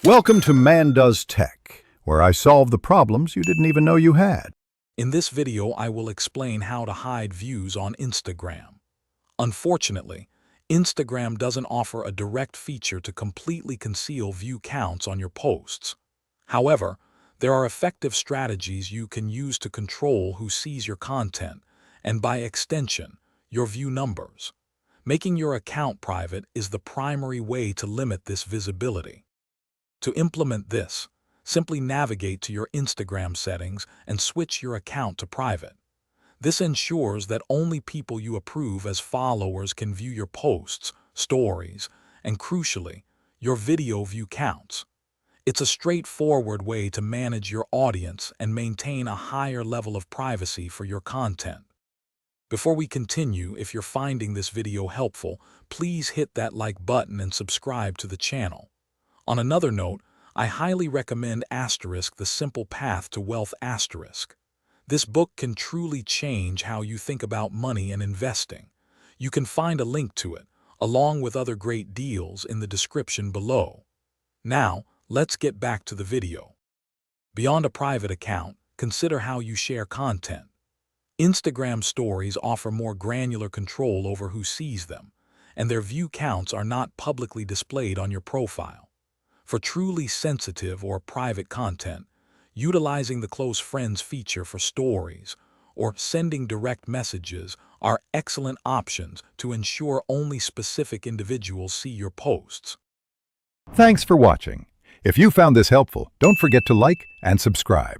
Welcome to Man Does Tech, where I solve the problems you didn't even know you had. In this video, I will explain how to hide views on Instagram. Unfortunately, Instagram doesn't offer a direct feature to completely conceal view counts on your posts. However, there are effective strategies you can use to control who sees your content and, by extension, your view numbers. Making your account private is the primary way to limit this visibility. To implement this, simply navigate to your Instagram settings and switch your account to private. This ensures that only people you approve as followers can view your posts, stories, and crucially, your video view counts. It's a straightforward way to manage your audience and maintain a higher level of privacy for your content. Before we continue, if you're finding this video helpful, please hit that like button and subscribe to the channel. On another note, I highly recommend The Simple Path to Wealth. This book can truly change how you think about money and investing. You can find a link to it, along with other great deals, in the description below. Now, let's get back to the video. Beyond a private account, consider how you share content. Instagram stories offer more granular control over who sees them, and their view counts are not publicly displayed on your profile. For truly sensitive or private content, utilizing the close friends feature for stories or sending direct messages are excellent options to ensure only specific individuals see your posts. Thanks for watching. If you found this helpful, don't forget to like and subscribe.